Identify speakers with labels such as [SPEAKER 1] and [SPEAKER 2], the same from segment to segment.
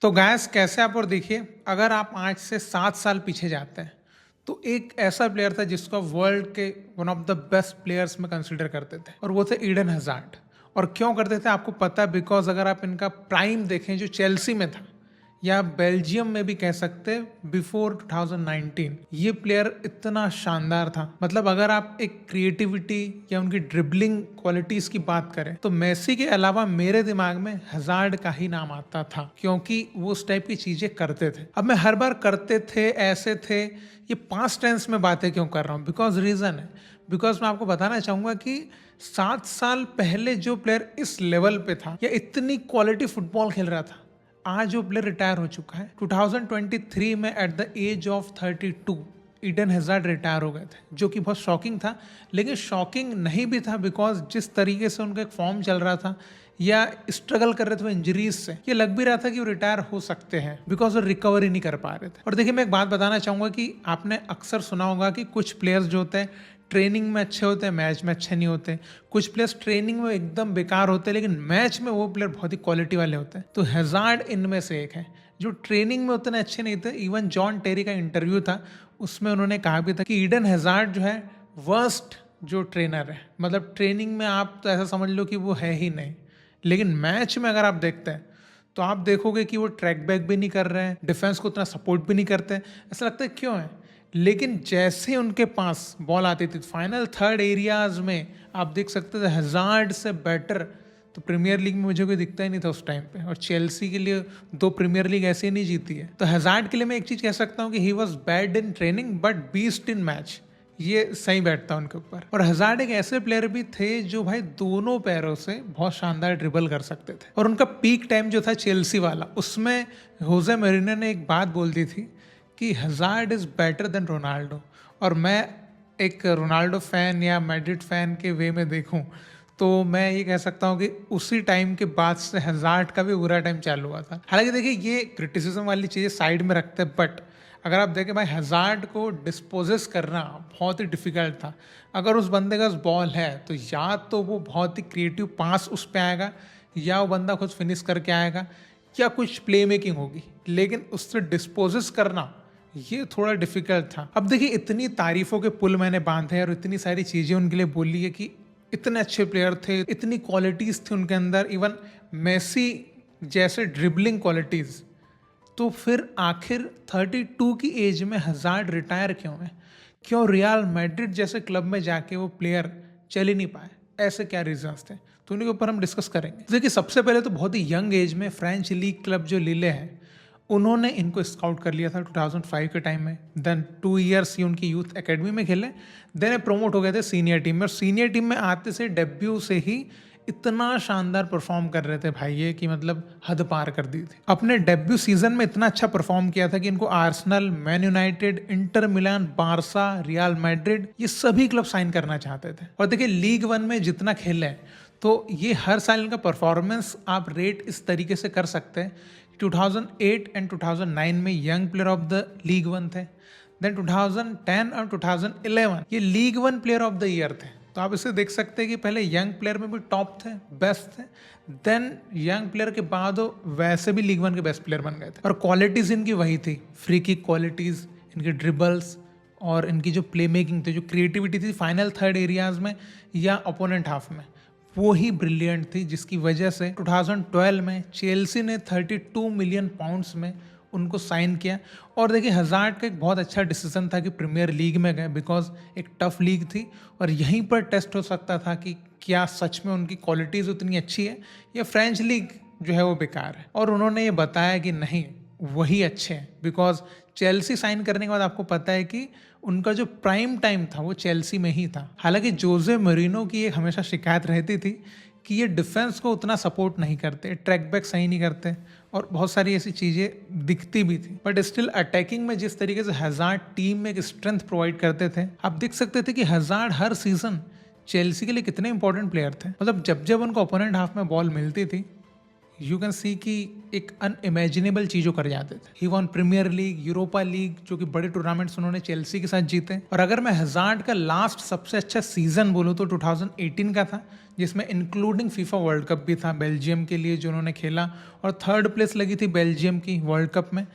[SPEAKER 1] तो गैस कैसे आप और देखिए, अगर आप आज से 7 साल पीछे जाते हैं तो एक ऐसा प्लेयर था जिसको वर्ल्ड के one of the best players में कंसिडर करते थे और वो थे ईडन हज़ार्ड। और क्यों करते थे आपको पता है, बिकॉज अगर आप इनका प्राइम देखें जो चेल्सी में था या बेल्जियम में भी कह सकते बिफोर 2019, ये प्लेयर इतना शानदार था। मतलब अगर आप एक क्रिएटिविटी या उनकी ड्रिबलिंग क्वालिटीज की बात करें तो मेसी के अलावा मेरे दिमाग में हज़ार्ड का ही नाम आता था, क्योंकि वो उस टाइप की चीजें करते थे। अब मैं हर बार करते थे ऐसे थे, ये पास्ट टेंस में बातें क्यों कर रहा हूँ, बिकॉज रीजन है, बिकॉज मैं आपको बताना चाहूंगा कि 7 साल पहले जो प्लेयर इस लेवल पे था या इतनी क्वालिटी फुटबॉल खेल रहा था, आज वो प्लेयर रिटायर हो चुका है। 2023 में at the age of 32 Eden Hazard retire हो गए थे, जो कि बहुत शॉकिंग था। लेकिन शॉकिंग नहीं भी था बिकॉज जिस तरीके से उनका एक फॉर्म चल रहा था या स्ट्रगल कर रहे थे इंजरीज से, ये लग भी रहा था कि वो रिटायर हो सकते हैं बिकॉज वो रिकवरी नहीं कर पा रहे थे। और देखिए, मैं एक बात बताना चाहूंगा कि आपने अक्सर सुना होगा कि कुछ प्लेयर्स जो होते हैं ट्रेनिंग में अच्छे होते हैं, मैच में अच्छे नहीं होते। कुछ प्लेयर्स ट्रेनिंग में एकदम बेकार होते हैं लेकिन मैच में वो प्लेयर बहुत ही क्वालिटी वाले होते हैं। तो हज़ार्ड इनमें से एक है जो ट्रेनिंग में उतने अच्छे नहीं थे। इवन जॉन टेरी का इंटरव्यू था, उसमें उन्होंने कहा भी था कि ईडन हज़ार्ड जो है वर्स्ट जो ट्रेनर है। मतलब ट्रेनिंग में आप तो ऐसा समझ लो कि वो है ही नहीं, लेकिन मैच में अगर आप देखते हैं तो आप देखोगे कि वो ट्रैक बैक भी नहीं कर रहे हैं, डिफेंस को उतना सपोर्ट भी नहीं करते। ऐसा लगता है क्यों है, लेकिन जैसे उनके पास बॉल आती थी फाइनल थर्ड एरियाज में, आप देख सकते थे हज़ार्ड से बेटर तो प्रीमियर लीग में मुझे कोई दिखता ही नहीं था उस टाइम पे। और चेल्सी के लिए 2 प्रीमियर लीग ऐसे ही नहीं जीती है। तो हज़ार्ड के लिए मैं एक चीज कह सकता हूँ कि he was bad in training but beast in match, ये सही बैठता उनके ऊपर। और हज़ार्ड एक ऐसे प्लेयर भी थे जो भाई दोनों पैरों से बहुत शानदार ड्रिबल कर सकते थे। और उनका पीक टाइम जो था चेल्सी वाला, उसमें होजे मोरिन्यो ने एक बात बोल दी थी कि hazard is better than Ronaldo. और मैं एक रोनाल्डो फ़ैन या मैड्रिड फ़ैन के वे में देखूं तो मैं ये कह सकता हूँ कि उसी टाइम के बाद से हज़ार्ड का भी बुरा टाइम चालू हुआ था। हालांकि देखिए, ये क्रिटिसिज्म वाली चीज़ें साइड में रखते हैं, बट अगर आप देखें भाई, हज़ार्ड को डिस्पोजेस करना बहुत ही डिफिकल्ट था। अगर उस बंदे का बॉल है तो या तो वो बहुत ही क्रिएटिव पास उस पर आएगा, या वो बंदा खुद फिनिश करके आएगा, या कुछ प्ले मेकिंग होगी, लेकिन उससे डिस्पोजेस करना ये थोड़ा डिफिकल्ट था। अब देखिए, इतनी तारीफों के पुल मैंने बांधे और इतनी सारी चीज़ें उनके लिए बोली है कि इतने अच्छे प्लेयर थे, इतनी क्वालिटीज़ थी उनके अंदर, इवन मेसी जैसे ड्रिबलिंग क्वालिटीज़। तो फिर आखिर 32 की एज में हज़ार्ड रिटायर क्यों है? क्यों रियल मैड्रिड जैसे क्लब में जाके वो प्लेयर चल ही नहीं पाए? ऐसे क्या रीजंस थे? तो उन्हीं के ऊपर हम डिस्कस करेंगे। देखिए, सबसे पहले तो बहुत ही यंग एज में फ्रेंच लीग क्लब जो लीले है, उन्होंने इनको स्काउट कर लिया था 2005 के टाइम में। देन 2 ईयर्स ये उनकी यूथ एकेडमी में खेले, देन ये प्रमोट हो गए थे सीनियर टीम में। और सीनियर टीम में आते से डेब्यू से ही इतना शानदार परफॉर्म कर रहे थे भाई ये, कि मतलब हद पार कर दी थी। अपने डेब्यू सीजन में इतना अच्छा परफॉर्म किया था कि इनको Arsenal, man United, Inter Milan, Barça, real Madrid, ये सभी क्लब साइन करना चाहते थे। और देखिए, लीग वन में जितना खेले तो ये हर साल इनका परफॉर्मेंस आप रेट इस तरीके से कर सकते हैं। 2008 एंड 2009 में young player of the league one थे। देन 2010 और 2011 ये league one player of the year थे। तो आप इसे देख सकते हैं कि पहले यंग प्लेयर में भी टॉप थे, बेस्ट थे। देन यंग प्लेयर के बाद वो वैसे भी लीग वन के बेस्ट प्लेयर बन गए थे। और क्वालिटीज इनकी वही थी, फ्री किक क्वालिटीज, इनके ड्रिबल्स और इनकी जो प्ले मेकिंग थी, जो क्रिएटिविटी थी फाइनल थर्ड एरियाज में या अपोनेंट हाफ में, वो ही ब्रिलियंट थी, जिसकी वजह से 2012 में चेल्सी ने 32 मिलियन पाउंड्स में उनको साइन किया। और देखिए, हज़ार्ड का एक बहुत अच्छा डिसीजन था कि प्रीमियर लीग में गए, बिकॉज एक टफ लीग थी और यहीं पर टेस्ट हो सकता था कि क्या सच में उनकी क्वालिटीज़ उतनी अच्छी है या फ्रेंच लीग जो है वो बेकार है। और उन्होंने ये बताया कि नहीं, वही अच्छे हैं। बिकॉज चेल्सी साइन करने के बाद आपको पता है कि उनका जो प्राइम टाइम था वो चेल्सी में ही था। हालांकि जोजे मोरिन्यो की एक हमेशा शिकायत रहती थी कि ये डिफेंस को उतना सपोर्ट नहीं करते, ट्रैक बैक सही नहीं करते और बहुत सारी ऐसी चीज़ें दिखती भी थी। बट स्टिल अटैकिंग में जिस तरीके से हज़ार्ड टीम में एक स्ट्रेंथ प्रोवाइड करते थे, आप देख सकते थे कि हज़ार्ड हर सीजन चेल्सी के लिए कितने इंपॉर्टेंट प्लेयर थे। मतलब जब जब उनको ओपोनेंट हाफ में बॉल मिलती थी, यू कैन सी कि एक अनइमेजिनेबल चीज़ों कर जाते थे। He won Premier League, Europa League, जो कि बड़े टूर्नामेंट्स उन्होंने चेल्सी के साथ जीते। और अगर मैं हज़ार्ड का लास्ट सबसे अच्छा सीजन बोलूँ तो 2018 का था, जिसमें इंक्लूडिंग फीफा वर्ल्ड कप भी था बेल्जियम के लिए जो उन्होंने खेला, और 3rd प्लेस लगी थी बेल्जियम की वर्ल्ड कप में।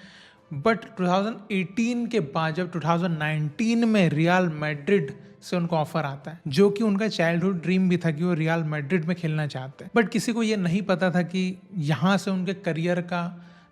[SPEAKER 1] बट 2018 के बाद जब 2019 में रियल मैड्रिड से उनको ऑफर आता है, जो कि उनका चाइल्डहुड ड्रीम भी था कि वो रियल मैड्रिड में खेलना चाहते हैं, बट किसी को ये नहीं पता था कि यहाँ से उनके करियर का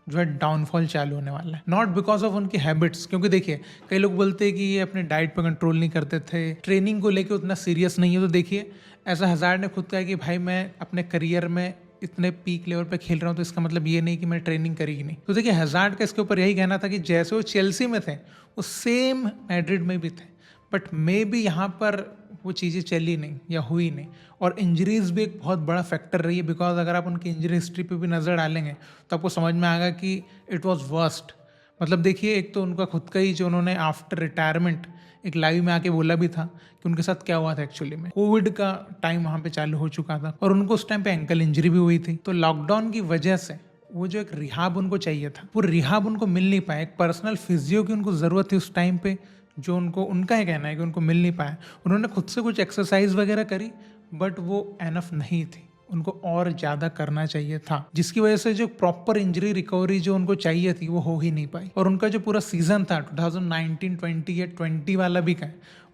[SPEAKER 1] जो है डाउनफॉल चालू होने वाला है। नॉट बिकॉज ऑफ उनकी हैबिट्स, क्योंकि देखिए कई लोग बोलते हैं कि ये अपने डाइट पर कंट्रोल नहीं करते थे, ट्रेनिंग को लेके उतना सीरियस नहीं है। तो देखिए ऐसा हज़ार्ड ने खुद कहा कि भाई मैं अपने करियर में इतने पीक लेवल पे खेल रहा हूँ, तो इसका मतलब ये नहीं कि मैं ट्रेनिंग करी ही नहीं। तो देखिए हज़ार्ड का इसके ऊपर यही कहना था कि जैसे वो चेल्सी में थे वो सेम मैड्रिड में भी थे, बट मे बी यहाँ पर वो चीज़ें चली नहीं या हुई नहीं। और इंजरीज भी एक बहुत बड़ा फैक्टर रही है, बिकॉज अगर आप उनकी इंजरी हिस्ट्री पे भी नज़र डालेंगे तो आपको समझ में आएगा कि इट वॉज वर्स्ट। मतलब देखिए एक तो उनका खुद का ही जो उन्होंने आफ्टर रिटायरमेंट एक लाइव में आके बोला भी था कि उनके साथ क्या हुआ था। एक्चुअली में कोविड का टाइम वहाँ पे चालू हो चुका था और उनको उस टाइम पे एंकल इंजरी भी हुई थी। तो लॉकडाउन की वजह से वो जो एक रिहाब उनको चाहिए था, वो रिहाब उनको मिल नहीं पाया। एक पर्सनल फिजियो की उनको ज़रूरत थी उस टाइम पे, जो उनको, उनका ही कहना है कि उनको मिल नहीं पाया। उन्होंने खुद से कुछ एक्सरसाइज वगैरह करी, बट वो एनफ नहीं थी, उनको और ज़्यादा करना चाहिए था, जिसकी वजह से जो प्रॉपर इंजरी रिकवरी जो उनको चाहिए थी वो हो ही नहीं पाई। और उनका जो पूरा सीजन था 2019-20 या 20 वाला भी का,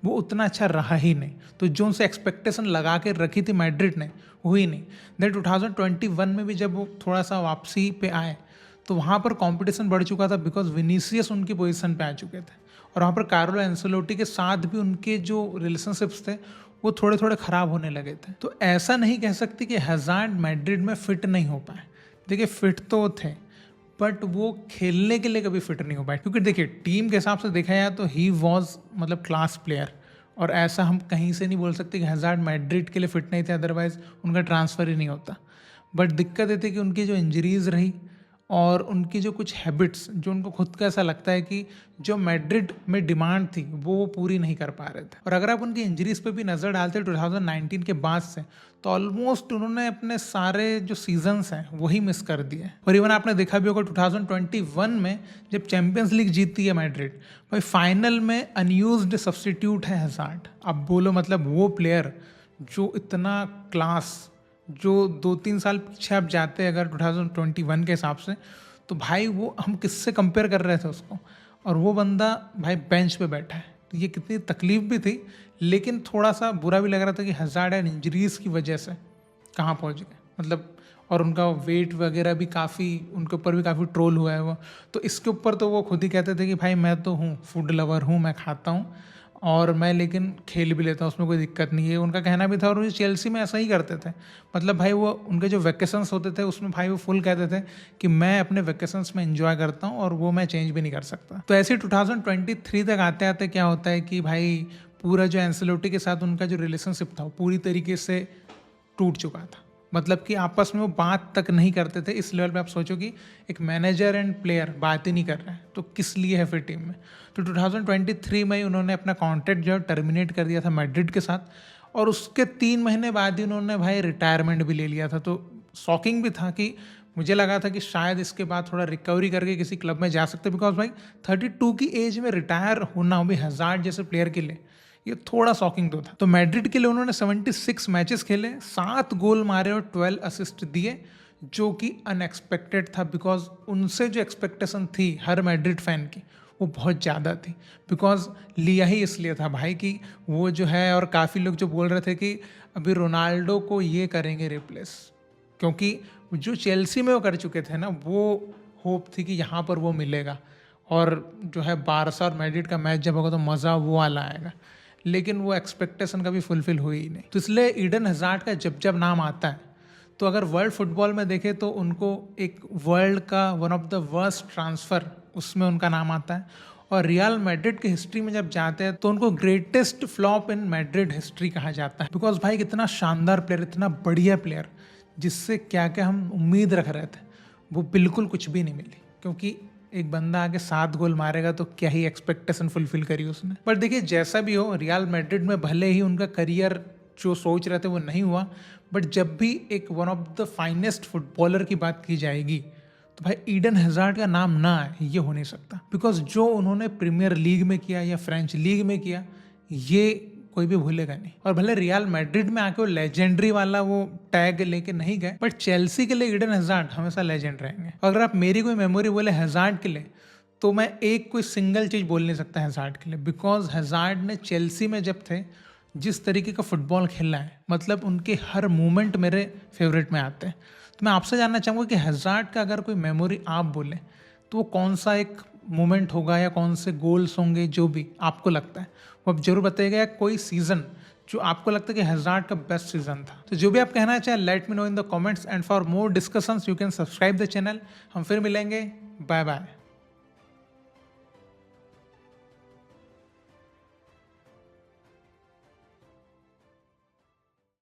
[SPEAKER 1] वो उतना अच्छा रहा ही नहीं। तो जो उनसे एक्सपेक्टेशन लगा के रखी थी मैड्रिड ने, हुई नहीं। देन 2021 में भी जब वो थोड़ा सा वापसी पे आए तो वहाँ पर कंपटीशन बढ़ चुका था, बिकॉज विनीसियस उनकी पोजीशन पे आ चुके थे, और वहाँ पर कार्लो एंसेलोटी के साथ भी उनके जो रिलेशनशिप्स थे वो थोड़े थोड़े ख़राब होने लगे थे। तो ऐसा नहीं कह सकते कि हज़ार्ड मैड्रिड में फिट नहीं हो पाए। देखिए फिट तो थे, बट वो खेलने के लिए कभी फिट नहीं हो पाए, क्योंकि देखिए टीम के हिसाब से देखा जाए तो ही वॉज मतलब क्लास प्लेयर, और ऐसा हम कहीं से नहीं बोल सकते कि हज़ार्ड मैड्रिड के लिए फिट नहीं थे, अदरवाइज उनका ट्रांसफ़र ही नहीं होता। बट दिक्कत ये थी कि उनकी जो इंजरीज़ रही और उनकी जो कुछ हैबिट्स, जो उनको खुद का ऐसा लगता है कि जो मैड्रिड में डिमांड थी वो पूरी नहीं कर पा रहे थे। और अगर आप उनकी इंजरीज पे भी नज़र डालते 2019 के बाद से, तो ऑलमोस्ट उन्होंने अपने सारे जो सीजन्स हैं वही मिस कर दिए। और इवन आपने देखा भी होगा 2021 में जब चैंपियंस लीग जीतती है मैड्रिड, भाई फाइनल में अनयूज्ड सब्स्टिट्यूट है हज़ार्ड। अब बोलो मतलब वो प्लेयर जो इतना क्लास, जो 2-3 साल पीछे आप जाते अगर 2021 के हिसाब से, तो भाई वो हम किससे कंपेयर कर रहे थे उसको, और वो बंदा भाई बेंच पे बैठा है। तो ये कितनी तकलीफ भी थी, लेकिन थोड़ा सा बुरा भी लग रहा था कि हज़ार्ड एंड इंजरीज़ की वजह से कहाँ पहुँच गए मतलब। और उनका वेट वगैरह भी काफ़ी, उनके ऊपर भी काफ़ी ट्रोल हुआ है वो। तो इसके ऊपर तो वो खुद ही कहते थे कि भाई मैं तो हूँ फूड लवर हूँ, मैं खाता हूँ और मैं लेकिन खेल भी लेता हूँ, उसमें कोई दिक्कत नहीं है, उनका कहना भी था। और वो चेल्सी में ऐसा ही करते थे, मतलब भाई वो उनके जो वैकेशंस होते थे उसमें भाई वो फुल कहते थे कि मैं अपने वैकेशंस में एंजॉय करता हूँ और वो मैं चेंज भी नहीं कर सकता। तो ऐसे 2023 तक आते आते क्या होता है कि भाई पूरा जो एंसेलोटी के साथ उनका जो रिलेशनशिप था वो पूरी तरीके से टूट चुका था। मतलब कि आपस में वो बात तक नहीं करते थे। इस लेवल पे आप सोचो कि एक मैनेजर एंड प्लेयर बात ही नहीं कर रहे हैं, तो किस लिए है फिर टीम में। तो 2023 में ही उन्होंने अपना कॉन्ट्रैक्ट जो है टर्मिनेट कर दिया था मैड्रिड के साथ, और उसके 3 महीने बाद ही उन्होंने भाई रिटायरमेंट भी ले लिया था। तो शॉकिंग भी था कि मुझे लगा था कि शायद इसके बाद थोड़ा रिकवरी करके किसी क्लब में जा सकते, बिकॉज भाई 32 की एज में रिटायर होना भी हज़ार्ड जैसे प्लेयर के लिए ये थोड़ा शॉकिंग तो था। तो मैड्रिड के लिए उन्होंने 76 मैचेस खेले, 7 गोल मारे और 12 असिस्ट दिए, जो कि अनएक्सपेक्टेड था, बिकॉज उनसे जो एक्सपेक्टेशन थी हर मैड्रिड फैन की वो बहुत ज़्यादा थी। बिकॉज लिया ही इसलिए था भाई कि वो जो है, और काफ़ी लोग जो बोल रहे थे कि अभी रोनाल्डो को ये करेंगे रिप्लेस, क्योंकि जो चेल्सी में वो कर चुके थे ना, वो होप थी कि यहाँ पर वो मिलेगा, और जो है बारसा और मैड्रिड का मैच जब होगा तो मज़ा वो वाला आएगा। लेकिन वो एक्सपेक्टेशन कभी फुलफिल हुई ही नहीं। तो इसलिए ईडन हज़ार्ड का जब जब नाम आता है, तो अगर वर्ल्ड फुटबॉल में देखें तो उनको एक वर्ल्ड का one of the worst transfer उसमें उनका नाम आता है। और रियल मैड्रिड की हिस्ट्री में जब जाते हैं तो उनको ग्रेटेस्ट फ्लॉप इन मैड्रिड हिस्ट्री कहा जाता है, बिकॉज भाई कितना शानदार प्लेयर, इतना बढ़िया प्लेयर, जिससे क्या क्या हम उम्मीद रख रहे थे वो बिल्कुल कुछ भी नहीं मिली। क्योंकि एक बंदा आके 7 गोल मारेगा तो क्या ही एक्सपेक्टेशन फुलफिल करी उसने। पर देखिए जैसा भी हो, रियल मैड्रिड में भले ही उनका करियर जो सोच रहे थे वो नहीं हुआ। बट जब भी एक one of the finest footballer की बात की जाएगी तो भाई ईडन हैजार्ड का नाम ना आए ये हो नहीं सकता, बिकॉज जो उन्होंने प्रीमियर लीग में किया या फ्रेंच लीग में किया ये कोई भी भूलेगा नहीं। और भले रियल मैड्रिड में आके वो लेजेंडरी वाला वो टैग लेके नहीं गए, बट चेल्सी के लिए ईडन हैजार्ड हमेशा लेजेंड रहेंगे। अगर आप मेरी कोई मेमोरी बोले हैजार्ड के लिए तो मैं एक कोई सिंगल चीज बोल नहीं सकता हैजार्ड के लिए, बिकॉज हैजार्ड ने चेल्सी में जब थे जिस तरीके का फुटबॉल खेला है, मतलब उनके हर मूवमेंट मेरे फेवरेट में आते हैं। तो मैं आपसे जानना चाहूँगा कि हैजार्ड का अगर कोई मेमोरी आप बोलें तो वो कौन सा एक मोमेंट होगा या कौन से गोल्स होंगे जो भी आपको लगता है वो आप जरूर बताइएगा, या कोई सीजन जो आपको लगता है कि हैजार्ड का बेस्ट सीजन था। तो जो भी आप कहना चाहें let me know in the comments, and for more discussions you can subscribe the channel. हम फिर मिलेंगे, बाय बाय।